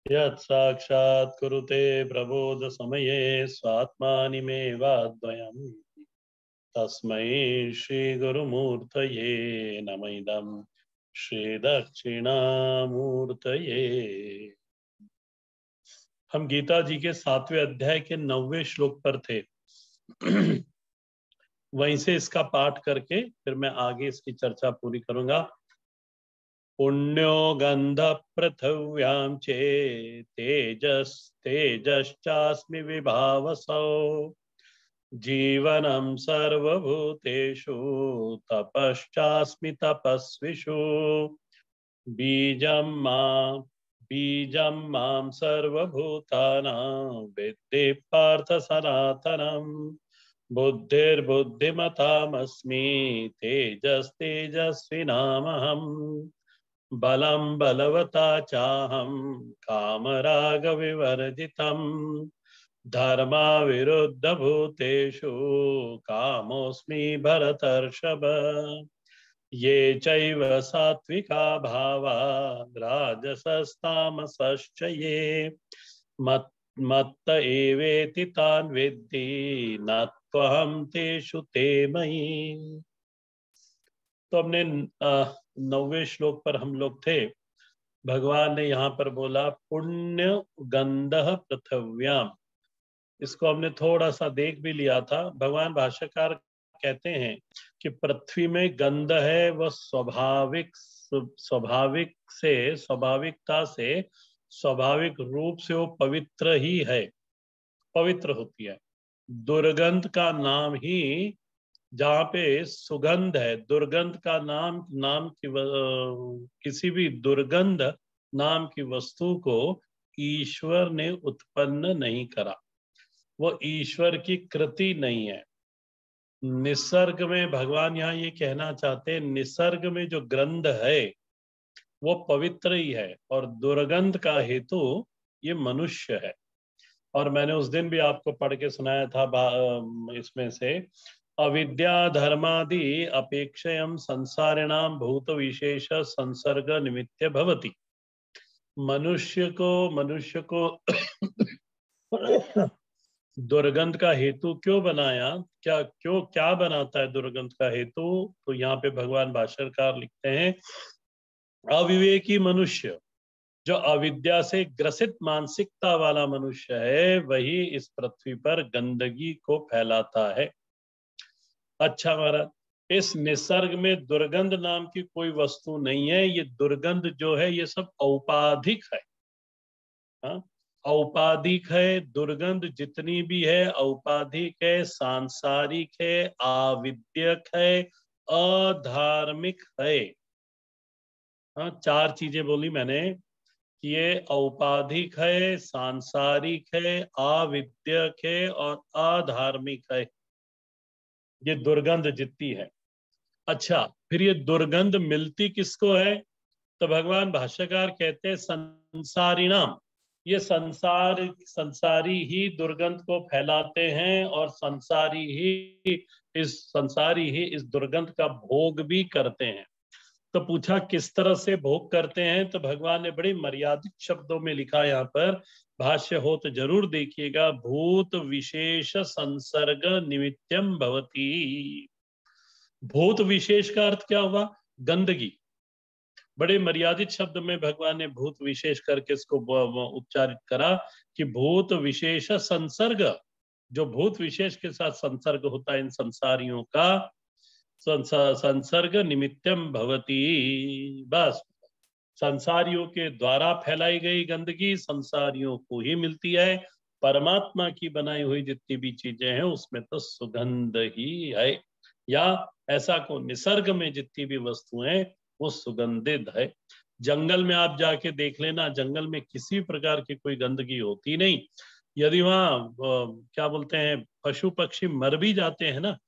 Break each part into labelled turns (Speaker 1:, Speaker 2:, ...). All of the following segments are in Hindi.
Speaker 1: यत् साक्षात् कुरुते प्रबोध समये स्वात्मानिमेवाद्वयम् तस्मै श्री गुरुमूर्तये नमः इदं श्री दक्षिणामूर्तये। हम गीता जी के 7वें अध्याय के 9वें श्लोक पर थे। वहीं से इसका पाठ करके फिर मैं आगे इसकी चर्चा पूरी करूंगा। पुण्यो गंध पृथिव्यां चे तेजश्चास्मि विभावसौ जीवनं सर्वभूतेषु तपश्चास्मि तपस्विषु बीजं मां सर्वभूतानां विद्धि पार्थ सनातनम् बुद्धिर्बुद्धिमतामस्मि तेजस्तेजस्विनामहम् बलं बलवता चाहं कामरागविवर्जितम् धर्माविरुद्धभूतेषु कामोऽस्मि भरतर्षभ ये चैव सात्विका भावा राजसस्तामसश्च ये मत्त एवेति तान् विद्धि न त्वहं तेषु ते मयि। तो हमने 9वें श्लोक पर हम लोग थे। भगवान ने यहाँ पर बोला पुण्य गंधः पृथिव्याम। इसको हमने थोड़ा सा देख भी लिया था। भगवान भाष्यकार कहते हैं कि पृथ्वी में गंध है वह स्वाभाविकता से स्वाभाविक रूप से वो पवित्र ही है, पवित्र होती है। दुर्गंध का नाम ही, जहाँ पे सुगंध है, दुर्गंध का नाम की किसी भी दुर्गंध नाम की वस्तु को ईश्वर ने उत्पन्न नहीं करा, वो ईश्वर की कृति नहीं है। निसर्ग में भगवान यहाँ ये कहना चाहते हैं, निसर्ग में जो गंध है वो पवित्र ही है और दुर्गंध का हेतु ये मनुष्य है। और मैंने उस दिन भी आपको पढ़ के सुनाया था इसमें से अविद्या धर्मादि अपेक्षयम संसारिणाम भूत विशेष संसर्ग निमित्त भवति। मनुष्य को दुर्गंध का हेतु क्यों बनाया, क्या बनाता है दुर्गंध का हेतु? तो यहाँ पे भगवान भाष्यकार लिखते हैं अविवेकी मनुष्य, जो अविद्या से ग्रसित मानसिकता वाला मनुष्य है, वही इस पृथ्वी पर गंदगी को फैलाता है। अच्छा महाराज, इस निसर्ग में दुर्गंध नाम की कोई वस्तु नहीं है। ये दुर्गंध जो है ये सब औपाधिक है। हाँ, औपाधिक है। दुर्गंध जितनी भी है औपाधिक है, सांसारिक है, आविद्यक है, अधार्मिक है। हाँ, 4 चीजें बोली मैंने कि ये औपाधिक है, सांसारिक है, आविद्यक है और अधार्मिक है। ये दुर्गंध जितनी है। अच्छा, फिर ये दुर्गंध मिलती किसको है? तो भगवान भाष्यकार कहते हैं संसारी नाम, ये संसारी ही दुर्गंध को फैलाते हैं और संसारी ही इस दुर्गंध का भोग भी करते हैं। तो पूछा किस तरह से भोग करते हैं? तो भगवान ने बड़ी मर्यादित शब्दों में लिखा यहाँ पर, भाष्य हो तो जरूर देखिएगा। भूत विशेष संसर्ग निमित्तम भवती। भूत विशेष का अर्थ क्या हुआ? गंदगी। बड़े मर्यादित शब्द में भगवान ने भूत विशेष करके इसको उच्चारित करा कि भूत विशेष संसर्ग, जो भूत विशेष के साथ संसर्ग होता है इन संसारियों का, संसर्ग निमित्तम भवती। बस संसारियों के द्वारा फैलाई गई गंदगी संसारियों को ही मिलती है। परमात्मा की बनाई हुई जितनी भी चीजें हैं उसमें तो सुगंध ही है, या ऐसा को निसर्ग में जितनी भी वस्तुएं वो सुगंधित है। जंगल में आप जाके देख लेना, जंगल में किसी प्रकार की कोई गंदगी होती नहीं। यदि वहाँ क्या बोलते हैं पशु पक्षी मर भी जाते हैं ना,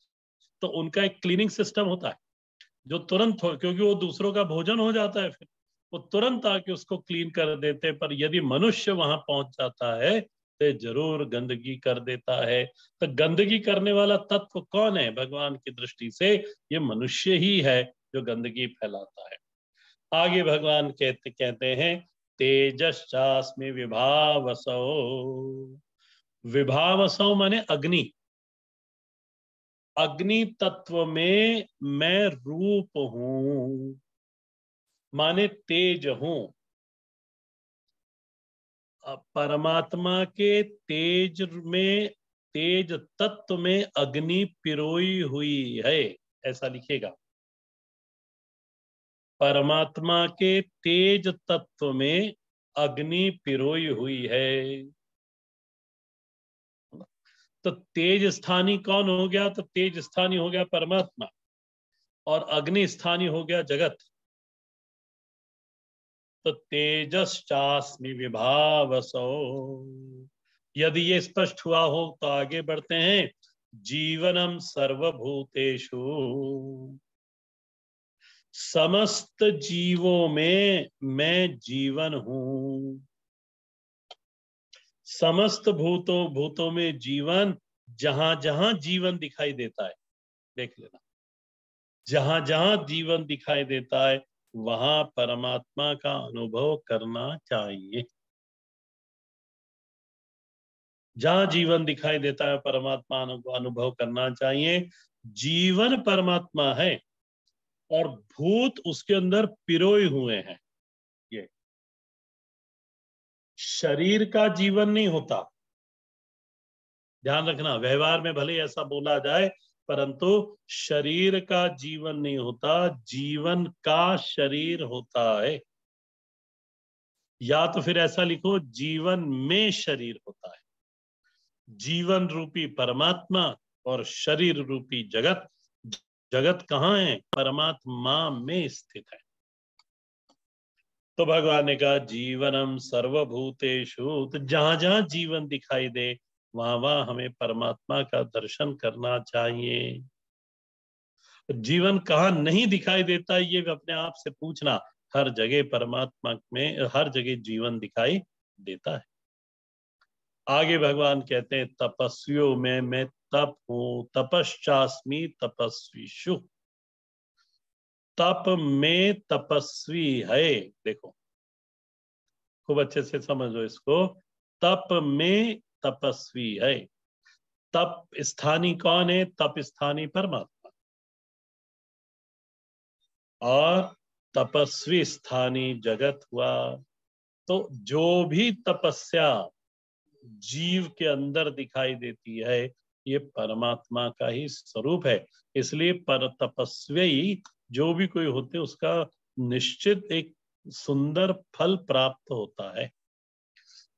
Speaker 1: तो उनका एक क्लीनिंग सिस्टम होता है जो तुरंत हो, क्योंकि वो दूसरों का भोजन हो जाता है, फिर वो तुरंत आके उसको क्लीन कर देते हैं। पर यदि मनुष्य वहां पहुंच जाता है तो जरूर गंदगी कर देता है। तो गंदगी करने वाला तत्व कौन है? भगवान की दृष्टि से ये मनुष्य ही है जो गंदगी फैलाता है। आगे भगवान कहते हैं तेजश्चास्मि विभावसो। विभावसो माने अग्नि। अग्नि तत्व में मैं रूप हूं, माने तेज हूं। परमात्मा के तेज में, तेज तत्व में अग्नि पिरोई हुई है, ऐसा लिखेगा। परमात्मा के तेज तत्व में अग्नि पिरोई हुई है। तो तेज स्थानी कौन हो गया? तो तेज स्थानी हो गया परमात्मा, और अग्नि स्थानी हो गया जगत। तो तेजश्चास्मि विभावसो। यदि ये स्पष्ट हुआ हो तो आगे बढ़ते हैं। जीवनम सर्वभूतेषु, समस्त जीवों में मैं जीवन हूं। समस्त भूतों में जीवन, जहां जहां जीवन दिखाई देता है, देख लेना, जहां जहां जीवन दिखाई देता है वहां परमात्मा का अनुभव करना चाहिए। जहां जीवन दिखाई देता है परमात्मा को अनुभव करना चाहिए। जीवन परमात्मा है और भूत उसके अंदर पिरोए हुए हैं। ये शरीर का जीवन नहीं होता, ध्यान रखना। व्यवहार में भले ऐसा बोला जाए, परंतु शरीर का जीवन नहीं होता, जीवन का शरीर होता है। या तो फिर ऐसा लिखो, जीवन में शरीर होता है। जीवन रूपी परमात्मा और शरीर रूपी जगत, जगत कहाँ है? परमात्मा में स्थित है। तो भगवान ने कहा जीवनम सर्वभूतेषु, तो जहां जहां जीवन दिखाई दे वहां वहां हमें परमात्मा का दर्शन करना चाहिए। जीवन कहाँ नहीं दिखाई देता ये अपने आप से पूछना। हर जगह परमात्मा में, हर जगह जीवन दिखाई देता है। आगे भगवान कहते हैं तपस्वियों में मैं तप हूं, तपश्चास्मि तपस्वीषु। तप में तपस्वी है। देखो खूब अच्छे से समझो इसको। तप में तपस्वी है। तप स्थानी कौन है? तप स्थानी परमात्मा, और तपस्वी स्थानी जगत हुआ। तो जो भी तपस्या जीव के अंदर दिखाई देती है ये परमात्मा का ही स्वरूप है। इसलिए पर तपस्वी जो भी कोई होते उसका निश्चित एक सुंदर फल प्राप्त होता है।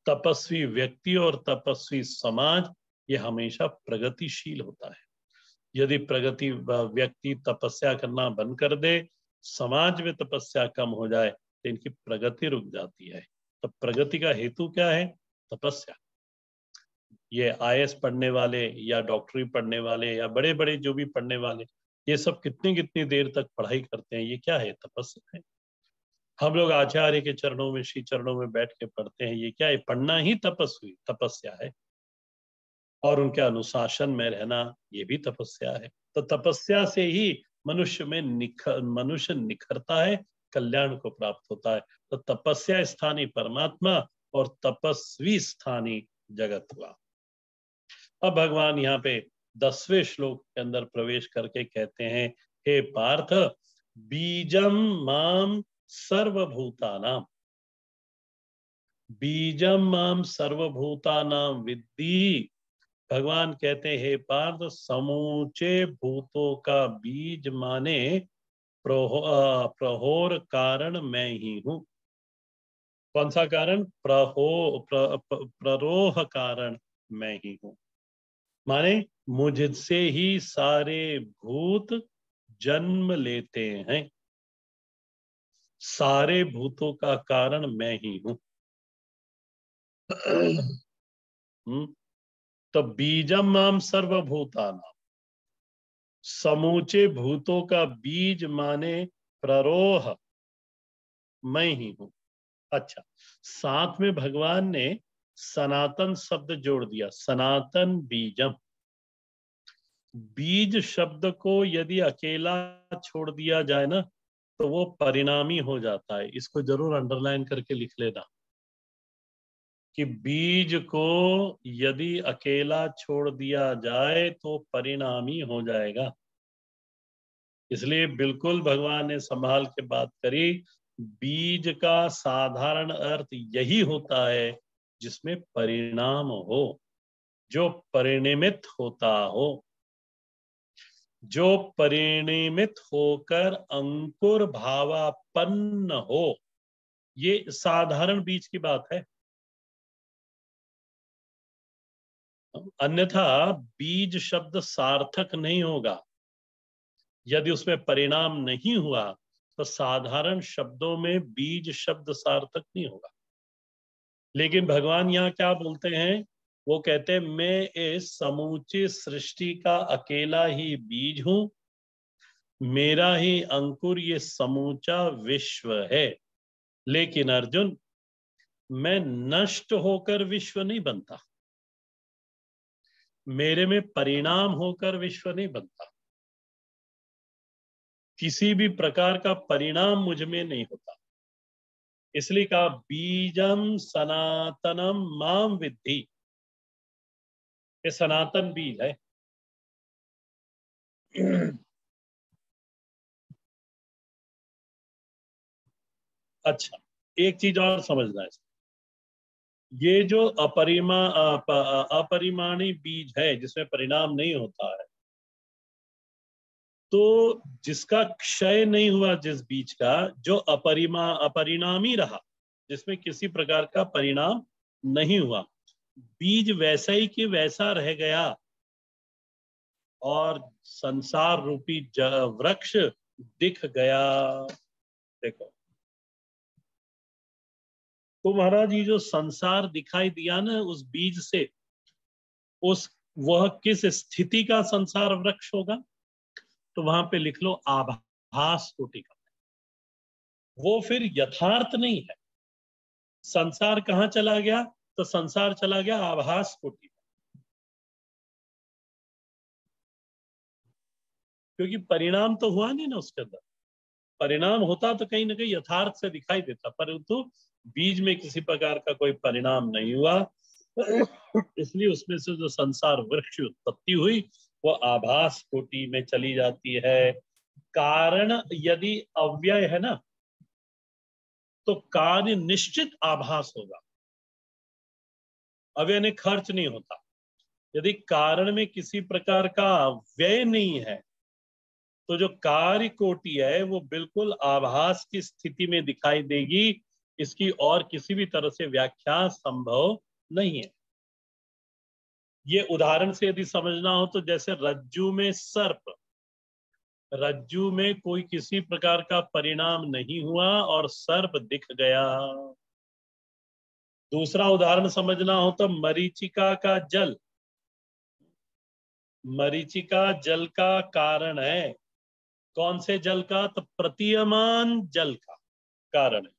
Speaker 1: तपस्वी व्यक्ति और तपस्वी समाज ये हमेशा प्रगतिशील होता है। यदि प्रगति व्यक्ति तपस्या करना बंद कर दे, समाज में तपस्या कम हो जाए तो इनकी प्रगति रुक जाती है। तो प्रगति का हेतु क्या है? तपस्या। ये आईएएस पढ़ने वाले या डॉक्टरी पढ़ने वाले या बड़े बड़े जो भी पढ़ने वाले, ये सब कितनी कितनी देर तक पढ़ाई करते हैं, ये क्या है? तपस्या है। हम लोग आचार्य के चरणों में, श्री चरणों में बैठ के पढ़ते हैं, ये क्या है? पढ़ना ही तपस्या है। और उनके अनुशासन में रहना ये भी तपस्या है। तो तपस्या से ही मनुष्य निखरता है, कल्याण को प्राप्त होता है। तो तपस्या स्थानी परमात्मा और तपस्वी स्थानी जगत हुआ। अब भगवान यहाँ पे 10वें श्लोक के अंदर प्रवेश करके कहते हैं, हे पार्थ, बीजम माम सर्वभूतानाम, बीजम माम सर्वभूतानाम विद्धि। भगवान कहते हैं, हे पार्थ, समूचे भूतों का बीज माने प्रहोर कारण मैं ही हूं। कौन सा कारण? प्ररोह कारण मैं ही हूं। माने मुझसे ही सारे भूत जन्म लेते हैं। सारे भूतों का कारण मैं ही हूं। तो बीजम माम सर्वभूतानाम, समूचे भूतों का बीज माने प्ररोह मैं ही हूं। अच्छा, साथ में भगवान ने सनातन शब्द जोड़ दिया। सनातन बीजम। बीज शब्द को यदि अकेला छोड़ दिया जाए ना, तो वो परिणामी हो जाता है। इसको जरूर अंडरलाइन करके लिख लेना कि बीज को यदि अकेला छोड़ दिया जाए तो परिणामी हो जाएगा। इसलिए बिल्कुल भगवान ने संभाल के बात करी। बीज का साधारण अर्थ यही होता है जिसमें परिणाम हो, जो परिणमित होता हो, जो परिणमित होकर अंकुर भावापन्न हो। ये साधारण बीज की बात है। अन्यथा बीज शब्द सार्थक नहीं होगा। यदि उसमें परिणाम नहीं हुआ तो साधारण शब्दों में बीज शब्द सार्थक नहीं होगा। लेकिन भगवान यहाँ क्या बोलते हैं? वो कहते हैं मैं इस समूची सृष्टि का अकेला ही बीज हूं, मेरा ही अंकुर ये समूचा विश्व है। लेकिन अर्जुन, मैं नष्ट होकर विश्व नहीं बनता, मेरे में परिणाम होकर विश्व नहीं बनता, किसी भी प्रकार का परिणाम मुझ में नहीं होता। इसलिए कहा बीजम सनातनम माम विद्धि। ये सनातन बीज है। अच्छा, एक चीज और समझना है। ये जो अपरिमाणी बीज है जिसमें परिणाम नहीं होता है, तो जिसका क्षय नहीं हुआ, जिस बीज का जो अपरिणामी रहा, जिसमें किसी प्रकार का परिणाम नहीं हुआ, बीज वैसा ही कि वैसा रह गया और संसार रूपी वृक्ष दिख गया। देखो तो महाराज, ये जो संसार दिखाई दिया ना उस बीज से, उस वह किस स्थिति का संसार वृक्ष होगा? तो वहां पे लिख लो आभास कोटि का। वो फिर यथार्थ नहीं है। संसार कहां चला गया? तो संसार चला गया आभास कोटि में। क्योंकि परिणाम तो हुआ नहीं ना उसके अंदर। परिणाम होता तो कहीं ना कहीं यथार्थ से दिखाई देता, परंतु बीज में किसी प्रकार का कोई परिणाम नहीं हुआ। इसलिए उसमें से जो संसार वृक्ष उत्पत्ति हुई वो आभास कोटि में चली जाती है। कारण यदि अव्यय है ना, तो कार्य निश्चित आभास होगा। अव्यय ने खर्च नहीं होता। यदि कारण में किसी प्रकार का व्यय नहीं है तो जो कार्य कोटि है वो बिल्कुल आभास की स्थिति में दिखाई देगी। इसकी और किसी भी तरह से व्याख्या संभव नहीं है। ये उदाहरण से यदि समझना हो तो जैसे रज्जू में सर्प, रज्जू में कोई किसी प्रकार का परिणाम नहीं हुआ और सर्प दिख गया। दूसरा उदाहरण समझना हो तो मरीचिका का जल, मरीचिका जल का कारण है। कौन से जल का? तो प्रतीयमान जल का कारण है।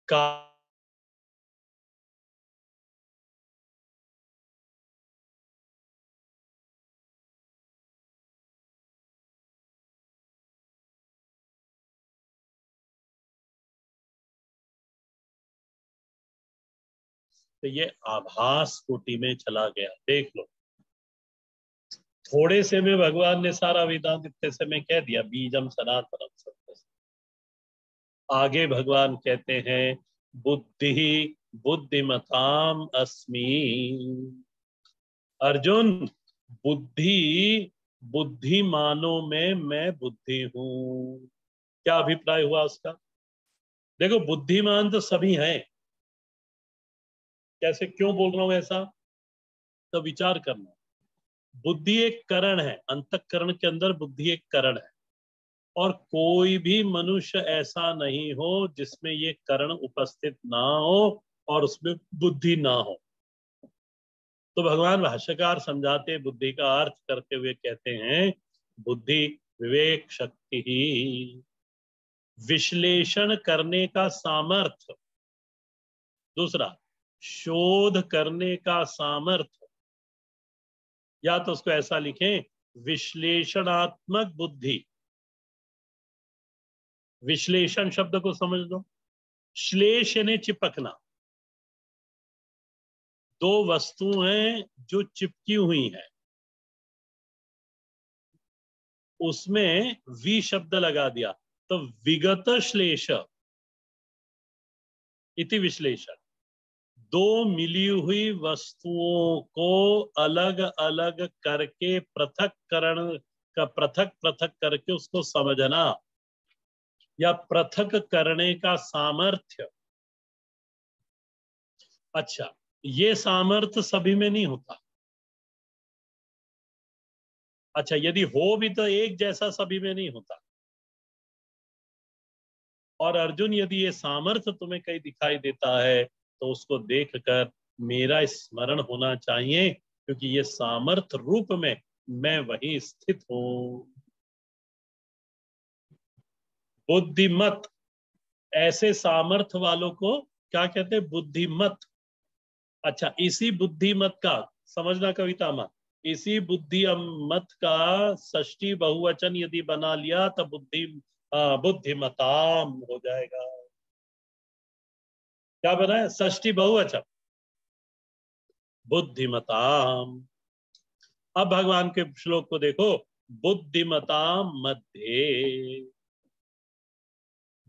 Speaker 1: का तो ये आभास कोटि में चला गया। देख लो, थोड़े से में भगवान ने सारा वेदांत इतने से में कह दिया, बीजम सनातनम सत्य। आगे भगवान कहते हैं बुद्धि बुद्धिमताम अस्मि। अर्जुन, बुद्धि बुद्धिमानों में मैं बुद्धि हूं। क्या अभिप्राय हुआ उसका? देखो बुद्धिमान तो सभी हैं। कैसे, क्यों बोल रहा हूं ऐसा? तो विचार करना। बुद्धि एक करण है, अंतःकरण के अंदर बुद्धि एक करण है। और कोई भी मनुष्य ऐसा नहीं हो जिसमें ये करण उपस्थित ना हो और उसमें बुद्धि ना हो। तो भगवान भाष्यकार समझाते बुद्धि का अर्थ करते हुए कहते हैं बुद्धि विवेक शक्ति ही, विश्लेषण करने का सामर्थ्य। दूसरा, शोध करने का सामर्थ्य। या तो उसको ऐसा लिखें विश्लेषणात्मक बुद्धि। विश्लेषण शब्द को समझ लो। श्लेष यानी चिपकना। दो वस्तुएं जो चिपकी हुई हैं, उसमें वि शब्द लगा दिया तो विगत श्लेष इति विश्लेषण। दो मिली हुई वस्तुओं को अलग अलग करके पृथक करके उसको समझना या पृथक करने का सामर्थ्य। अच्छा, ये सामर्थ्य सभी में नहीं होता। अच्छा, यदि हो भी तो एक जैसा सभी में नहीं होता। और अर्जुन, यदि ये सामर्थ्य तुम्हें कहीं दिखाई देता है तो उसको देखकर मेरा स्मरण होना चाहिए, क्योंकि ये सामर्थ्य रूप में मैं वहीं स्थित हूं। बुद्धिमत, ऐसे सामर्थ्य वालों को क्या कहते हैं? बुद्धिमत। अच्छा, इसी बुद्धिमत का समझना कविता में, इसी बुद्धिमत का षष्ठी बहुवचन यदि बना लिया तो बुद्धिमताम हो जाएगा। क्या बना है? षष्ठी बहुवचन, बुद्धिमताम। अब भगवान के श्लोक को देखो, बुद्धिमताम मध्य।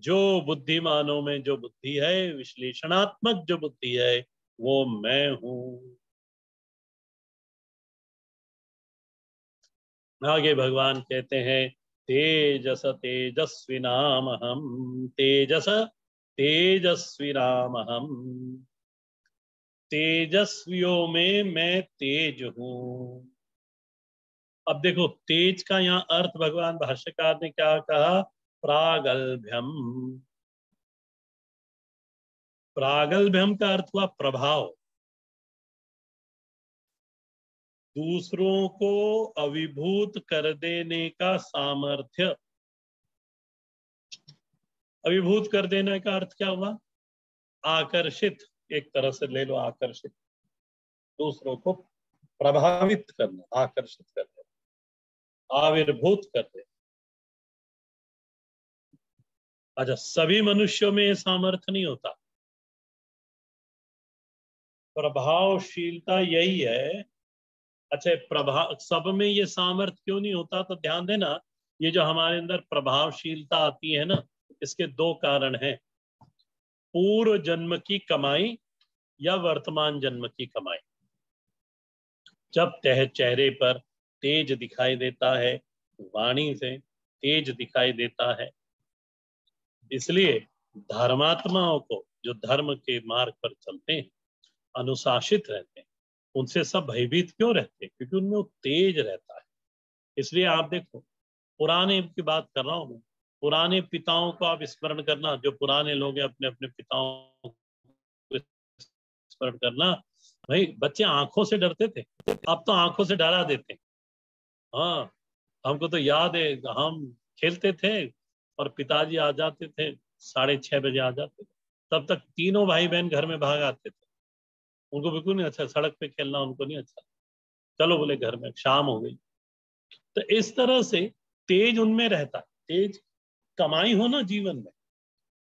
Speaker 1: जो बुद्धिमानों में जो बुद्धि है, विश्लेषणात्मक जो बुद्धि है, वो मैं हूं। आगे भगवान कहते हैं, तेजस तेजस्विनाम हम, तेजस तेजस्विनाम हम। तेजस्वियों में मैं तेज हूं। अब देखो, तेज का यहाँ अर्थ भगवान भाष्यकार ने क्या कहा? प्रागल्भ्यम। प्रागल्भ्यम का अर्थ हुआ प्रभाव। दूसरों को अभिभूत कर देने का सामर्थ्य। अभिभूत कर देने का अर्थ क्या हुआ? आकर्षित, एक तरह से ले लो, आकर्षित। दूसरों को प्रभावित करना, आकर्षित करना, आविर्भूत कर देना। अच्छा, सभी मनुष्यों में ये सामर्थ्य नहीं होता। प्रभावशीलता यही है। अच्छा, प्रभाव सब में ये सामर्थ्य क्यों नहीं होता? तो ध्यान देना, ये जो हमारे अंदर प्रभावशीलता आती है ना, इसके दो कारण हैं। पूर्व जन्म की कमाई या वर्तमान जन्म की कमाई। जब चेहरे पर तेज दिखाई देता है, वाणी से तेज दिखाई देता है, इसलिए धर्मात्माओं को, जो धर्म के मार्ग पर चलते हैं, अनुशासित रहते हैं, उनसे सब भयभीत क्यों रहते हैं? क्योंकि उनमें वो तेज रहता है। इसलिए आप देखो, पुराने की बात कर रहा हूं मैं, पुराने पिताओं को आप स्मरण करना, जो पुराने लोग हैं अपने अपने पिताओं को स्मरण करना। भाई, बच्चे आंखों से डरते थे, अब तो आंखों से डरा देते हैं। हाँ, हमको तो याद है, हम खेलते थे और पिताजी आ जाते थे, 6:30 बजे आ जाते थे। तब तक तीनों भाई बहन घर में भाग आते थे। उनको बिल्कुल नहीं अच्छा, सड़क पे खेलना उनको नहीं अच्छा। चलो बोले घर में, शाम हो गई। तो इस तरह से तेज उनमें रहता है। तेज कमाई हो ना जीवन में।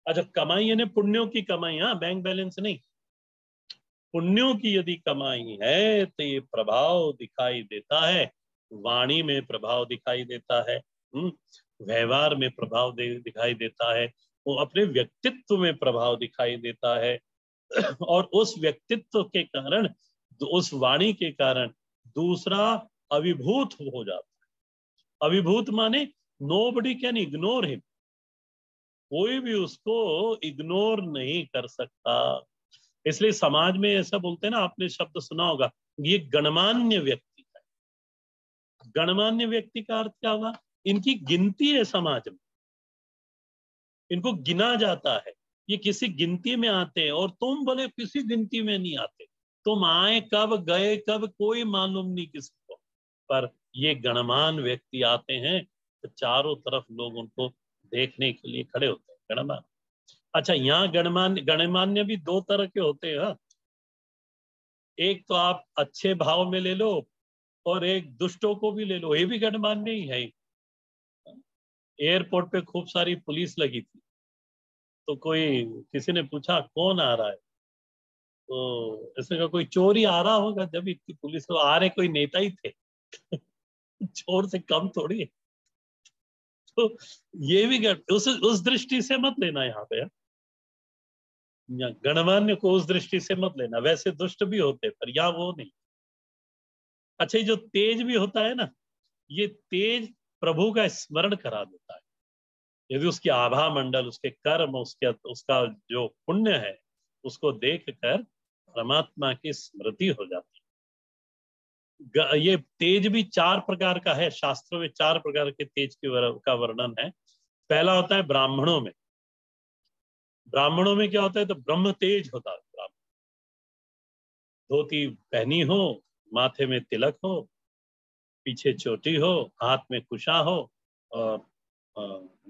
Speaker 1: अच्छा, कमाई यानी पुण्यों की कमाई, हाँ, बैंक बैलेंस नहीं। पुण्यों की यदि कमाई है तो ये प्रभाव दिखाई देता है। वाणी में प्रभाव दिखाई देता है, व्यवहार में प्रभाव दिखाई देता है, वो अपने व्यक्तित्व में प्रभाव दिखाई देता है। और उस व्यक्तित्व के कारण, उस वाणी के कारण दूसरा अभिभूत हो जाता है। अभिभूत माने नोबडी कैन इग्नोर हिम। कोई भी उसको इग्नोर नहीं कर सकता। इसलिए समाज में ऐसा बोलते हैं ना, आपने शब्द सुना होगा, ये गणमान्य व्यक्ति है। गणमान्य व्यक्ति का अर्थ क्या होगा? इनकी गिनती है समाज में, इनको गिना जाता है, ये किसी गिनती में आते हैं। और तुम बोले किसी गिनती में नहीं आते, तुम आए कब गए कब कोई मालूम नहीं किसी को, पर ये गणमान व्यक्ति आते हैं तो चारों तरफ लोग उनको देखने के लिए खड़े होते हैं। गणमान। अच्छा, यहाँ गणमान्य गणमान्य भी दो तरह के होते हैं। हाँ? एक तो आप अच्छे भाव में ले लो, और एक दुष्टों को भी ले लो, ये भी गणमान्य ही है। एयरपोर्ट पे खूब सारी पुलिस लगी थी, तो कोई किसी ने पूछा कौन आ रहा है, तो ऐसे का कोई चोर ही आ रहा होगा, जब इतनी पुलिस तो आ रहे कोई नेता ही थे। चोर से कम थोड़ी है। तो ये भी उस दृष्टि से मत लेना यहाँ पे, गणमान्य को उस दृष्टि से मत लेना। वैसे दुष्ट भी होते पर यहाँ वो नहीं। अच्छा, ये जो तेज भी होता है ना, ये तेज प्रभु का स्मरण करा देता है। यदि उसकी आभा मंडल, उसके कर्म, उसके उसका जो पुण्य है, उसको देख कर परमात्मा की स्मृति हो जाती है। ये तेज भी चार प्रकार का है, शास्त्रों में चार प्रकार के तेज का वर्णन है। पहला होता है ब्राह्मणों में। ब्राह्मणों में क्या होता है, तो ब्रह्म तेज होता है। धोती पहनी हो, माथे में तिलक हो, पीछे चोटी हो, हाथ में कुशा हो, और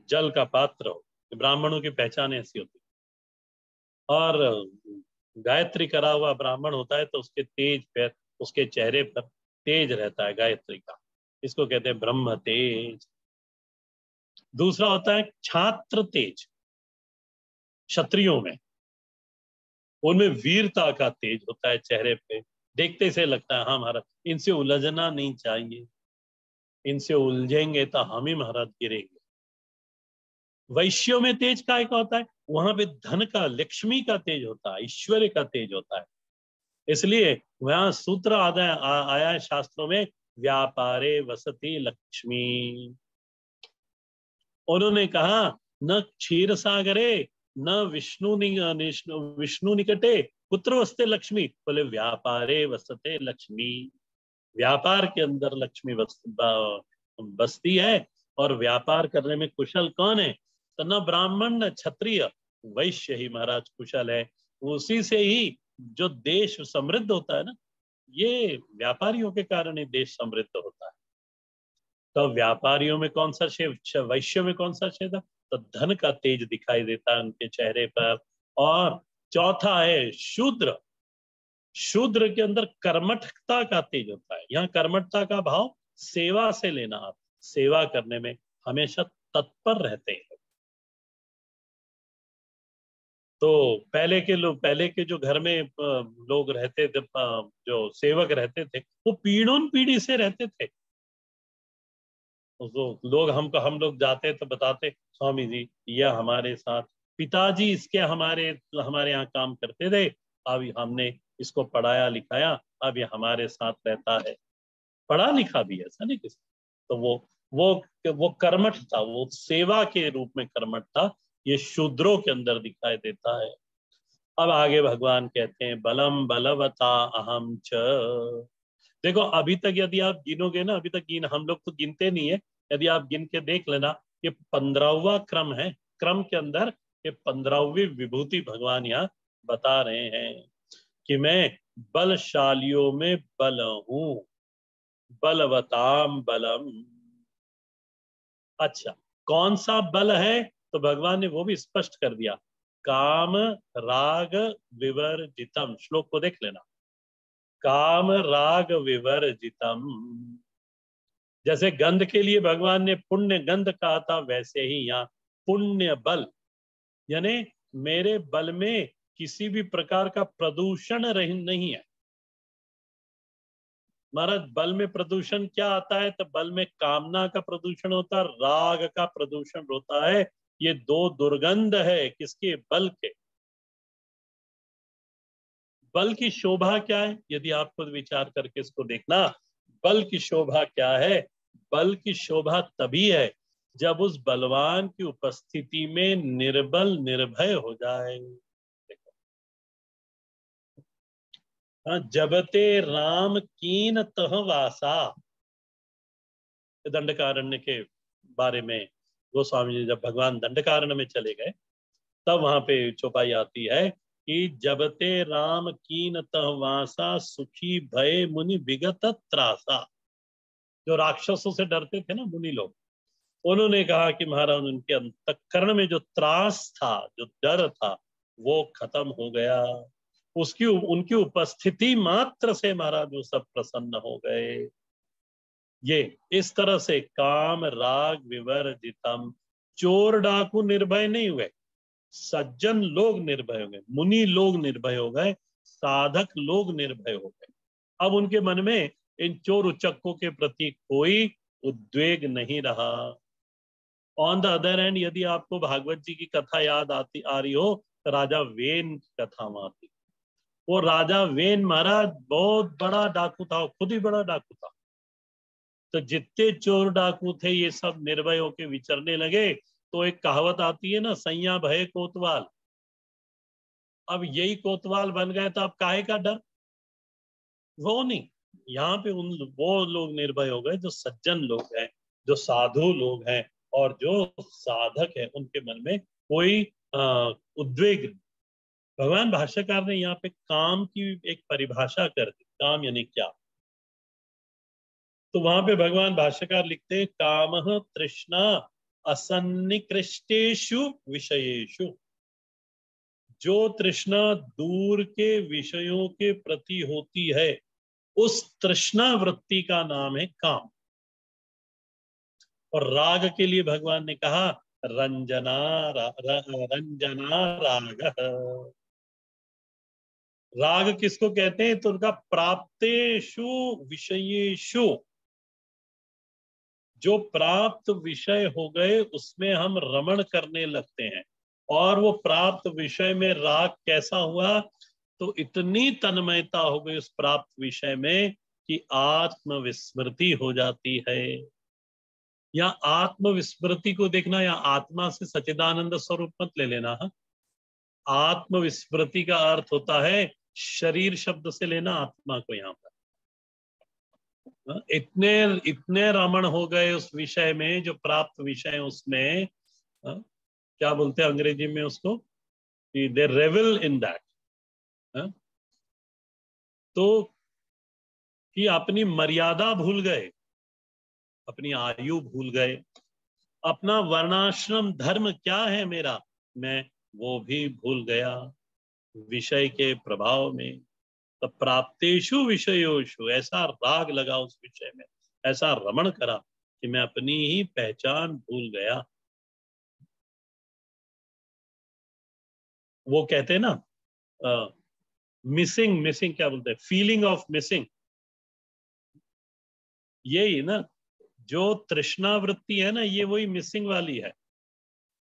Speaker 1: जल का पात्र हो। ब्राह्मणों की पहचान ऐसी होती है। और गायत्री करा हुआ ब्राह्मण होता है तो उसके तेज पे, उसके चेहरे पर तेज रहता है गायत्री का, इसको कहते हैं ब्रह्म तेज। दूसरा होता है छात्र तेज। क्षत्रियों में, उनमें वीरता का तेज होता है चेहरे पे, देखते से लगता है हाँ महाराज इनसे उलझना नहीं चाहिए, इनसे उलझेंगे तो हम ही महाराज गिरेंगे। वैश्यों में तेज काय का होता है, वहां पे धन का, लक्ष्मी का तेज होता है, ऐश्वर्य का तेज होता है। इसलिए वहां सूत्र आया है शास्त्रों में, व्यापारे वसती लक्ष्मी। उन्होंने कहा न क्षीर सागरे, न विष्णु निकटे पुत्र वसते लक्ष्मी, बोले व्यापारे वसते लक्ष्मी। व्यापार के अंदर लक्ष्मी बसती है। और व्यापार करने में कुशल कौन है, तो न ब्राह्मण न क्षत्रिय, वैश्य ही महाराज कुशल है। उसी से ही जो देश समृद्ध होता है ना, ये व्यापारियों के कारण ही देश समृद्ध होता है। तो व्यापारियों में कौन सा शेद, वैश्यों में कौन सा शेद है, तो धन का तेज दिखाई देता है उनके चेहरे पर। और चौथा है शूद्र। शूद्र के अंदर कर्मठता का तेज होता है। यहाँ कर्मठता का भाव सेवा से लेना, आप सेवा करने में हमेशा तत्पर रहते हैं। तो पहले के जो घर में लोग रहते थे, जो सेवक रहते थे, वो पीढ़ों पीढ़ी से रहते थे। तो लोग हमको, हम लोग जाते तो बताते स्वामी जी यह हमारे साथ पिताजी इसके हमारे हमारे यहाँ काम करते थे, अब हमने इसको पढ़ाया लिखाया, अब ये हमारे साथ रहता है। पढ़ा लिखा भी है, ऐसा नहीं किसी। तो वो कर्मठ था, वो सेवा के रूप में कर्मठ था। ये शूद्रों के अंदर दिखाई देता है। अब आगे भगवान कहते हैं बलम बलवता अहम च। देखो अभी तक यदि आप गिनोगे ना, अभी तक हम लोग तो गिनते नहीं है, यदि आप गिन के देख लेना, ये 15वां क्रम है। क्रम के अंदर ये 15वीं विभूति भगवान यहाँ बता रहे हैं कि मैं बलशालियों में बल हूं, बलवताम बलम। अच्छा, कौन सा बल है, तो भगवान ने वो भी स्पष्ट कर दिया। काम राग विवर्जितम, श्लोक को देख लेना। काम राग विवर्जितम। जैसे गंध के लिए भगवान ने पुण्य गंध कहा था, वैसे ही यहाँ पुण्य बल, यानी मेरे बल में किसी भी प्रकार का प्रदूषण नहीं है। महाराज बल में प्रदूषण क्या आता है, तो बल में कामना का प्रदूषण होता है, राग का प्रदूषण होता है। ये दो दुर्गंध है किसके, बल के। बल की शोभा क्या है, यदि आप खुद विचार करके इसको देखना, बल की शोभा क्या है। बल की शोभा तभी है जब उस बलवान की उपस्थिति में निर्बल निर्भय हो जाए। देखो, हाँ, जबते राम कीन तह वासा, दंडकारण्य के बारे में गोस्वामी जी जब भगवान दंडकारण्य में चले गए, तब वहां पे चौपाई आती है कि जबते राम कीन तह वासा, सुखी भय मुनि विगत त्रासा। जो राक्षसों से डरते थे ना मुनि लोग, उन्होंने कहा कि महाराज उनके अंतःकरण में जो त्रास था, जो डर था, वो खत्म हो गया। उसकी उनकी उपस्थिति मात्र से महाराज वो सब प्रसन्न हो गए। ये इस तरह से काम राग विवर्जितम, चोर डाकू निर्भय नहीं हुए, सज्जन लोग निर्भय हो गए, मुनि लोग निर्भय हो गए, साधक लोग निर्भय हो गए। अब उनके मन में इन चोर उचक्कों के प्रति कोई उद्वेग नहीं रहा। ऑन द अदर हैंड, यदि आपको भागवत जी की कथा याद आ रही हो, तो राजा वेन की कथा वहां थी। वो राजा वेन महाराज बहुत बड़ा डाकू था, खुद ही बड़ा डाकू था। तो जितने चोर डाकू थे ये सब निर्भय होकर विचरने लगे। तो एक कहावत आती है ना, सैया भय कोतवाल। अब यही कोतवाल बन गए तो अब काहे का डर? वो नहीं, यहाँ पे वो लोग निर्भय हो गए जो सज्जन लोग हैं, जो साधु लोग हैं, और जो साधक है उनके मन में कोई उद्वेग नहीं। भगवान भाष्यकार ने यहाँ पे काम की एक परिभाषा कर दी, काम यानी क्या। तो वहां पे भगवान भाष्यकार लिखते हैं, कामः तृष्णा असन्निकृष्टेषु विषयेषु। जो तृष्णा दूर के विषयों के प्रति होती है, उस तृष्णा वृत्ति का नाम है काम। और राग के लिए भगवान ने कहा रंजना रंजना राग। राग किसको कहते हैं? तो उनका प्राप्तेषु विषयेषु, जो प्राप्त विषय हो गए उसमें हम रमण करने लगते हैं। और वो प्राप्त विषय में राग कैसा हुआ? तो इतनी तन्मयता हो गई उस प्राप्त विषय में कि आत्मविस्मृति हो जाती है। या आत्मविस्मृति को देखना, या आत्मा से सच्चिदानंद स्वरूप मत ले लेना। हा? आत्मविस्मृति का अर्थ होता है शरीर शब्द से लेना आत्मा को। यहाँ पर इतने इतने रमण हो गए उस विषय में, जो प्राप्त विषय उसमें, क्या बोलते हैं अंग्रेजी में उसको, दे रेवल इन दैट। तो कि अपनी मर्यादा भूल गए, अपनी आयु भूल गए, अपना वर्णाश्रम धर्म क्या है मेरा, मैं वो भी भूल गया विषय के प्रभाव में। तो प्राप्तेषु विषयोषु, ऐसा राग लगा उस विषय में, ऐसा रमण करा कि मैं अपनी ही पहचान भूल गया। वो कहते हैं ना, मिसिंग मिसिंग क्या बोलते हैं, फीलिंग ऑफ मिसिंग। यही ना, जो तृष्णा वृत्ति है ना, ये वही मिसिंग वाली है।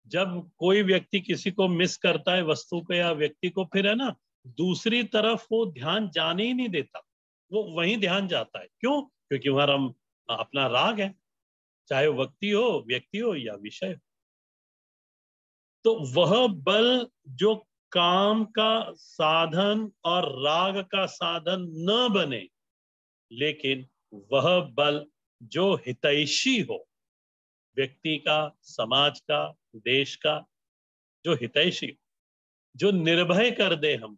Speaker 1: जब कोई व्यक्ति किसी को मिस करता है, वस्तु को या व्यक्ति को, फिर है ना दूसरी तरफ वो ध्यान जाने ही नहीं देता, वो वहीं ध्यान जाता है। क्यों? क्योंकि वहां अपना राग है, चाहे वो व्यक्ति हो या विषय हो। तो वह बल जो काम का साधन और राग का साधन न बने, लेकिन वह बल जो हितैषी हो, व्यक्ति का, समाज का, देश का, जो हितैषी, जो निर्भय कर दे हम,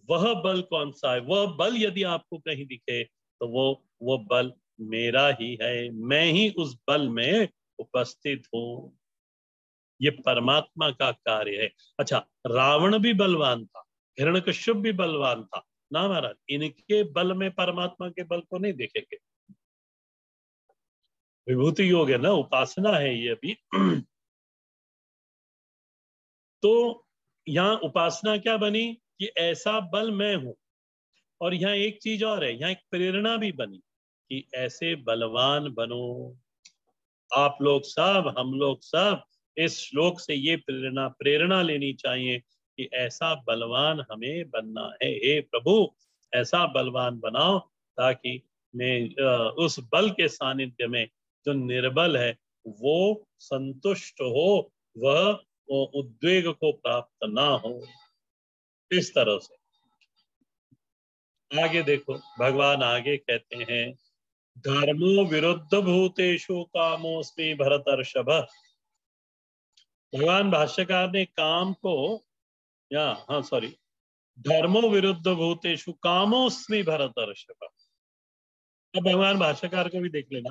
Speaker 1: वह बल कौन सा है? वह बल यदि आपको कहीं दिखे तो वो बल मेरा ही है, मैं ही उस बल में उपस्थित हूं। ये परमात्मा का कार्य है। अच्छा, रावण भी बलवान था, हिरण्यकश्यप भी बलवान था ना महाराज, इनके बल में परमात्मा के बल को नहीं देखेंगे। विभूति योग है ना, उपासना है ये भी। तो यहाँ उपासना क्या बनी कि ऐसा बल मैं हूं। और यहाँ एक चीज और है, यहाँ एक प्रेरणा भी बनी कि ऐसे बलवान बनो। आप लोग सब, हम लोग सब इस श्लोक से ये प्रेरणा लेनी चाहिए कि ऐसा बलवान हमें बनना है। हे प्रभु, ऐसा बलवान बनाओ ताकि मैं उस बल के सानिध्य में जो निर्बल है वो संतुष्ट हो, वह उद्वेग को प्राप्त ना हो। इस तरह से आगे देखो, भगवान आगे कहते हैं, धर्मो विरुद्ध भूतेषु कामोस्मि भरतर्षभ। भगवान भाष्यकार ने काम को, या हाँ सॉरी, धर्मो विरुद्ध भूतेषु कामोस्मि भरतर्षभ। अब भगवान भाष्यकार को भी देख लेना।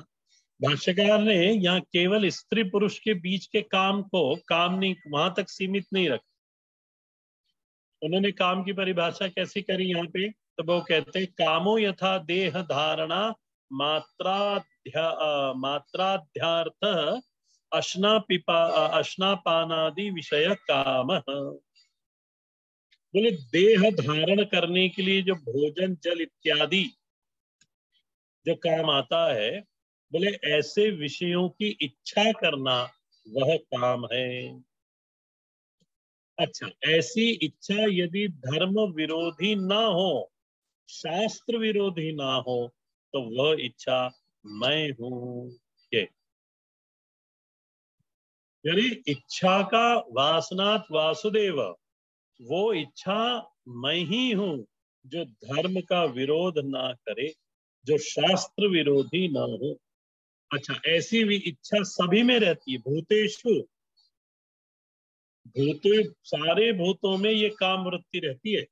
Speaker 1: भाष्यकार ने यहाँ केवल स्त्री पुरुष के बीच के काम को, काम नहीं, वहां तक सीमित नहीं रखा। उन्होंने काम की परिभाषा कैसी करी यहाँ पे? तो वो कहते हैं, कामो यथा देह धारणा मात्राध्यार्थ अश्नापानादि विषय काम। बोले देह धारण करने के लिए जो भोजन जल इत्यादि जो काम आता है, बोले ऐसे विषयों की इच्छा करना वह काम है। अच्छा, ऐसी इच्छा यदि धर्म विरोधी ना हो, शास्त्र विरोधी ना हो, तो वह इच्छा मैं हूं ये। यानी इच्छा का वासनात् वासुदेव, वो इच्छा मैं ही हूं जो धर्म का विरोध ना करे, जो शास्त्र विरोधी ना हो। अच्छा, ऐसी भी इच्छा सभी में रहती है। भूतेषु, भूते सारे भूतों में ये काम वृत्ति रहती है।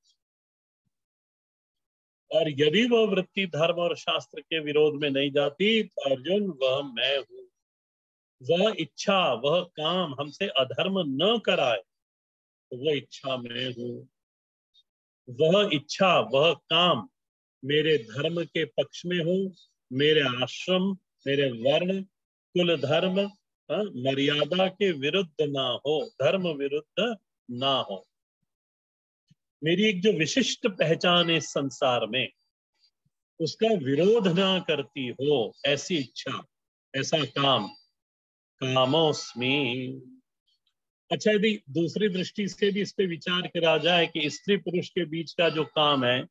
Speaker 1: और यदि वह वृत्ति धर्म और शास्त्र के विरोध में नहीं जाती, तो अर्जुन वह मैं हूं। वह इच्छा, वह काम हमसे अधर्म न कराए, तो वह इच्छा मैं हूं। वह इच्छा, वह काम मेरे धर्म के पक्ष में हो, मेरे आश्रम, मेरे वर्ण, कुल धर्म, मर्यादा के विरुद्ध ना हो, धर्म विरुद्ध ना हो। मेरी एक जो विशिष्ट पहचान है इस संसार में, उसका विरोध ना करती हो, ऐसी इच्छा, ऐसा काम कामोस्मि। अच्छा, यदि दूसरी दृष्टि से भी इस पे विचार करा जाए कि स्त्री पुरुष के बीच का जो काम है,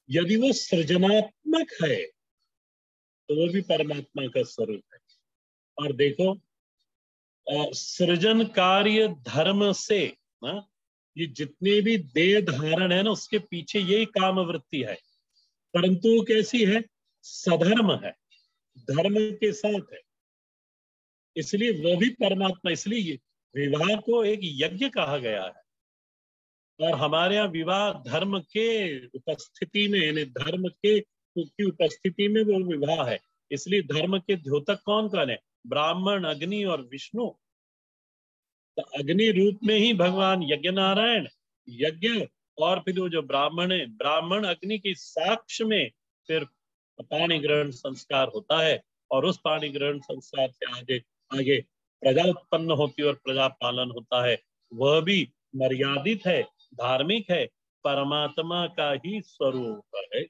Speaker 1: यदि वो सृजनात्मक है, तो वो भी परमात्मा का स्वरूप है। और देखो, सृजन कार्य धर्म से, ये जितने भी देह धारण है ना, उसके पीछे यही काम वृत्ति है। परंतु वो कैसी है? सधर्म है, धर्म के साथ है, इसलिए वो भी परमात्मा। इसलिए विवाह को एक यज्ञ कहा गया है। और हमारे यहाँ विवाह धर्म के उपस्थिति में, यानी धर्म के की उपस्थिति में वो विवाह है। इसलिए धर्म के द्योतक कौन कौन है? ब्राह्मण, अग्नि और विष्णु। तो अग्नि रूप में ही भगवान यज्ञ नारायण, यज्ञ, और फिर वो जो ब्राह्मण है, ब्राह्मण अग्नि के साक्ष्य में फिर पाणी ग्रहण संस्कार होता है। और उस पाणी ग्रहण संस्कार से आगे आगे प्रजा उत्पन्न होती है और प्रजा पालन होता है। वह भी मर्यादित है, धार्मिक है, परमात्मा का ही स्वरूप है।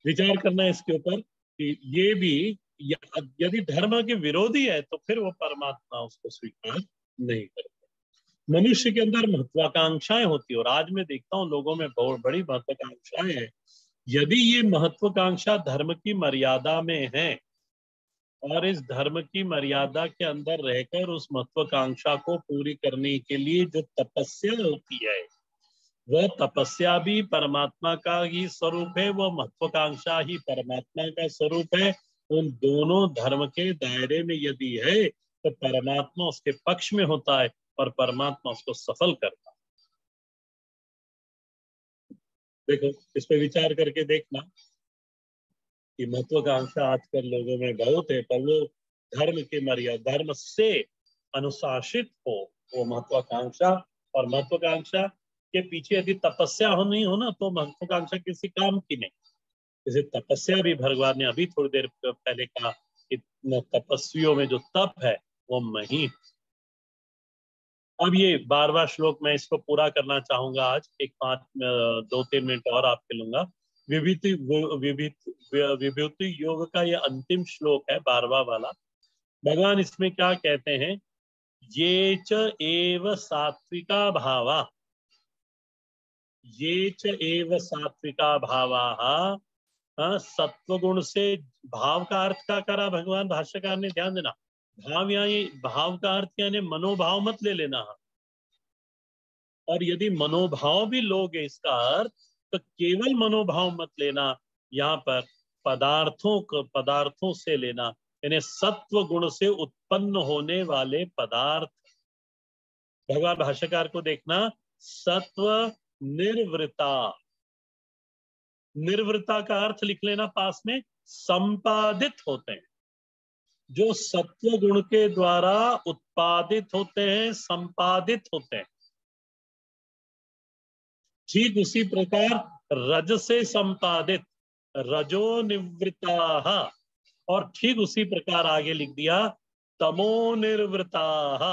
Speaker 1: विचार करना है इसके ऊपर कि ये भी यदि धर्म के विरोधी है, तो फिर वो परमात्मा उसको स्वीकार नहीं करते। मनुष्य के अंदर महत्वाकांक्षाएं होती है, और आज मैं देखता हूँ लोगों में बहुत बड़ी महत्वाकांक्षाएं हैं। यदि ये महत्वाकांक्षा धर्म की मर्यादा में है, और इस धर्म की मर्यादा के अंदर रहकर उस महत्वाकांक्षा को पूरी करने के लिए जो तपस्या होती है, वह तपस्या भी परमात्मा का ही स्वरूप है, वह महत्वाकांक्षा ही परमात्मा का स्वरूप है। उन दोनों धर्म के दायरे में यदि है, तो परमात्मा उसके पक्ष में होता है और परमात्मा उसको सफल करता है। देखो, इस पे विचार करके देखना कि महत्वाकांक्षा आजकल लोगों में बहुत है, पर वो धर्म के मर्यादा, धर्म से अनुशासित हो वो महत्वाकांक्षा। और महत्वाकांक्षा के पीछे यदि तपस्या हो नहीं हो ना, तो महत्वाकांक्षा किसी काम की नहीं। जैसे तपस्या भी भगवान ने अभी थोड़ी देर पहले कहा, तपस्वियों में जो तप है वो मैं ही। अब ये 12वां श्लोक मैं इसको पूरा करना चाहूंगा आज, एक 2-3 मिनट और आपके लूंगा। विभूति विभूति योग का ये अंतिम श्लोक है, 12वां वाला। भगवान इसमें क्या कहते हैं? ये च एव सात्विका भावा, ये च एव सात्विका भावा। सत्वगुण से, भाव का अर्थ क्या करा भगवान भाष्यकार ने? ध्यान देना, भाव यहाँ ये भाव का अर्थ यानी मनोभाव मत ले लेना। और यदि मनोभाव भी लोगे इसका अर्थ, तो केवल मनोभाव मत लेना, यहाँ पर पदार्थों से लेना, यानी सत्व गुण से उत्पन्न होने वाले पदार्थ। भगवान भाष्यकार को देखना, सत्व निर्वृता, निर्वृता का अर्थ लिख लेना पास में, संपादित होते हैं। जो सत्व गुण के द्वारा उत्पादित होते हैं, संपादित होते हैं। ठीक उसी प्रकार रज से संपादित, रजो निवृत्ताः, और ठीक उसी प्रकार आगे लिख दिया तमो निर्वृताः।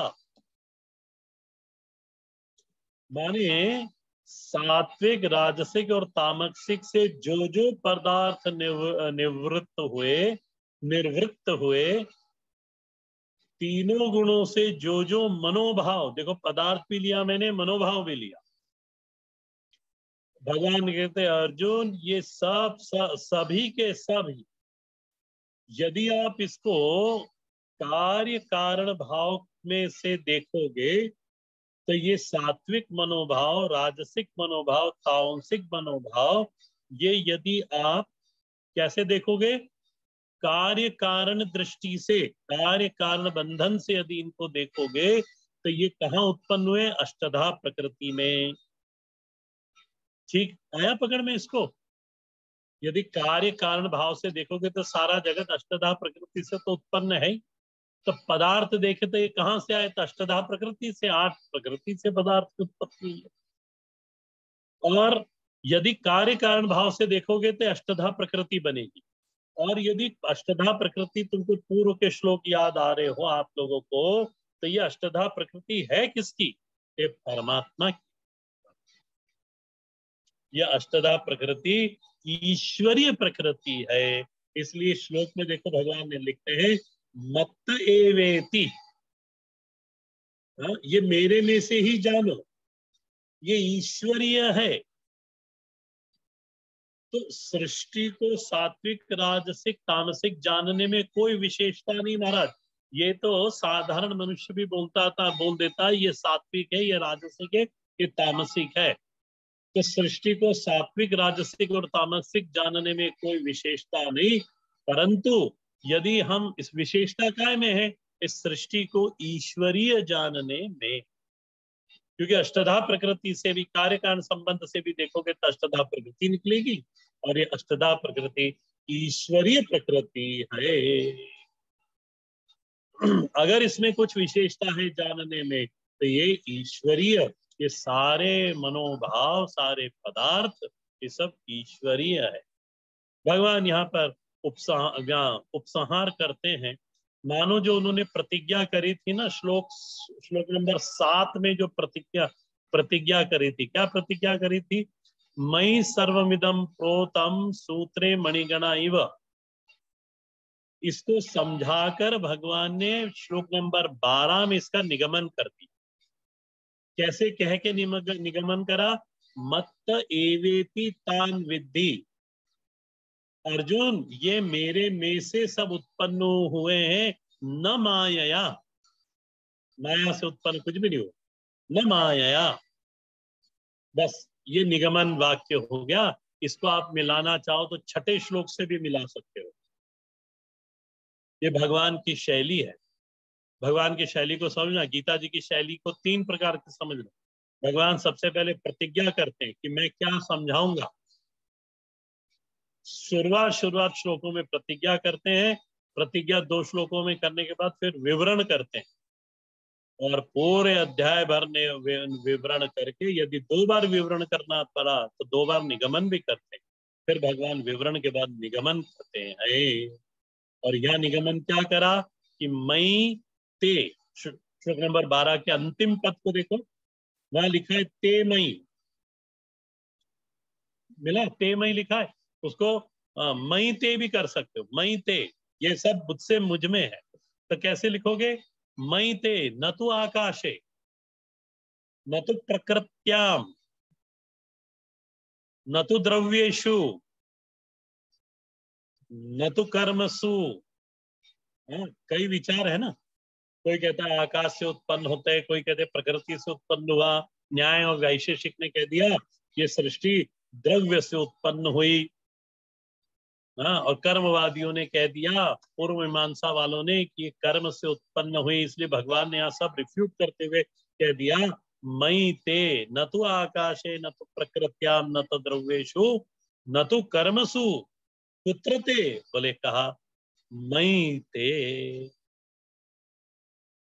Speaker 1: माने सात्विक, राजसिक और तामसिक से जो जो पदार्थ निवृत्त हुए, निर्वृत्त हुए, तीनों गुणों से जो जो मनोभाव, देखो पदार्थ भी लिया मैंने, मनोभाव भी लिया। भगवान कहते हैं अर्जुन ये सब सभी के सभी, यदि आप इसको कार्य कारण भाव में से देखोगे तो ये सात्विक मनोभाव, राजसिक मनोभाव, तामसिक मनोभाव, ये यदि आप कैसे देखोगे, कार्य कारण दृष्टि से, कार्य कारण बंधन से यदि इनको देखोगे तो ये कहाँ उत्पन्न हुए, अष्टधा प्रकृति में। ठीक आया पकड़ में इसको? यदि कार्य कारण भाव से देखोगे तो सारा जगत अष्टधा प्रकृति से तो उत्पन्न है ही। तो पदार्थ देखे तो ये कहां से आए, तो अष्टधा प्रकृति से, 8 प्रकृति से पदार्थ की उत्पत्ति है। और यदि कार्य कारण भाव से देखोगे तो अष्टधा प्रकृति बनेगी। और यदि अष्टधा प्रकृति, तुमको पूर्व के श्लोक याद आ रहे हो आप लोगों को, तो ये अष्टधा प्रकृति है किसकी, ये परमात्मा की। यह अष्टधा प्रकृति ईश्वरीय प्रकृति है। इसलिए श्लोक में देखो भगवान ने लिखते हैं मत्त एवेति, ये मेरे में से ही जानो, ये ईश्वरीय है। तो सृष्टि को सात्विक, राजसिक, तामसिक जानने में कोई विशेषता नहीं महाराज। ये तो साधारण मनुष्य भी बोल देता है ये सात्विक है, ये राजसिक है, ये तामसिक है। तो सृष्टि को सात्विक, राजसिक और तामसिक जानने में कोई विशेषता नहीं, परंतु यदि हम इस विशेषता काय में है, इस सृष्टि को ईश्वरीय जानने में। क्योंकि अष्टधा प्रकृति से भी, कार्य कारण संबंध से भी देखोगे तो अष्टधा प्रकृति निकलेगी, और ये अष्टधा प्रकृति ईश्वरीय प्रकृति है। अगर इसमें कुछ विशेषता है जानने में तो ये ईश्वरीय, ये सारे मनोभाव, सारे पदार्थ, ये सब ईश्वरीय है। भगवान यहाँ पर उपसंहार करते हैं। मानो जो उन्होंने प्रतिज्ञा करी थी ना, श्लोक नंबर 7 में जो प्रतिज्ञा करी थी, क्या प्रतिज्ञा करी थी, मयि सर्वमिदं प्रोतम सूत्रे मणिगणा इव। इसको समझाकर भगवान ने श्लोक नंबर 12 में इसका निगमन कर दिया। कैसे कह के निगमन करा, मत्त एवेति तान विद्धि। अर्जुन ये मेरे में से सब उत्पन्न हुए हैं, न माया, माया से उत्पन्न कुछ भी नहीं हुआ, न माया। बस ये निगमन वाक्य हो गया। इसको आप मिलाना चाहो तो छठे श्लोक से भी मिला सकते हो। ये भगवान की शैली है। भगवान की शैली को समझना, गीता जी की शैली को 3 प्रकार से समझना। भगवान सबसे पहले प्रतिज्ञा करते हैं कि मैं क्या समझाऊंगा। शुरुआत श्लोकों में प्रतिज्ञा करते हैं, प्रतिज्ञा 2 श्लोकों में करने के बाद फिर विवरण करते हैं, और पूरे अध्याय भर ने विवरण करके, यदि 2 बार विवरण करना पड़ा तो 2 बार निगमन भी करते हैं। फिर भगवान विवरण के बाद निगमन करते हैं। और यह निगमन क्या करा कि मई ते, श्लोक नंबर 12 के अंतिम पद को देखो, वहां लिखा है ते मई, मिला, ते मई लिखा है। उसको मई ते भी कर सकते हो, मई ते, ये सब मुझसे मुझ में है। तो कैसे लिखोगे, मई ते न तो आकाशे, न तो प्रकृत्याम, न तो द्रव्येषु, न तो कर्मसु। कई विचार है ना, कोई कहता है आकाश से उत्पन्न होते हैं, कोई कहते हैं प्रकृति से उत्पन्न हुआ। न्याय और वैशेषिक ने कह दिया ये सृष्टि द्रव्य से उत्पन्न हुई। और कर्मवादियों ने कह दिया, पूर्व मीमांसा वालों ने, कि ये कर्म से उत्पन्न हुई। इसलिए भगवान ने यहाँ सब रिफ्यूट करते हुए कह दिया मयि ते न तो आकाशे, न तो प्रकृत्याम, न तो द्रव्येषु, न तो कर्मसु, कुत्र ते, बोले कहा मयि ते,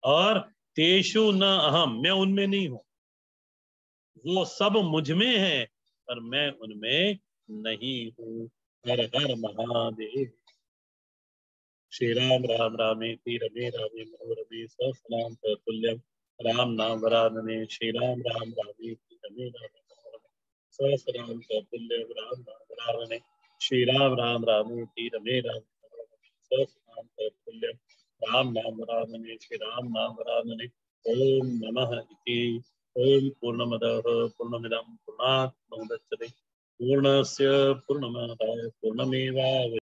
Speaker 1: और तेषु न अहम, मैं उनमें नहीं हूं। वो सब मुझ में है पर मैं उनमें नहीं हूं। हर हर महादेव। श्री राम राम रामेति रमे रामे मनोरमे सहस्रनाम तत्तुल्यम् राम नाम वरानने। श्री राम राम रामेति रमे रामे मनोरमे सहस्रनाम तत्तुल्यम् राम नाम वरानने। श्री राम राम रामेति रमे रामे मनोरमे सहस्रनाम तत्तुल्यम् राम नाम वरानने। श्री राम नाम वरानने। ओम नमः इति। ओम पूर्णमदः पूर्णमिदं पूर्णात् पूर्णमुदच्यते पूर्णस्य पूर्णमादाय पूर्णमेवावशिष्यते।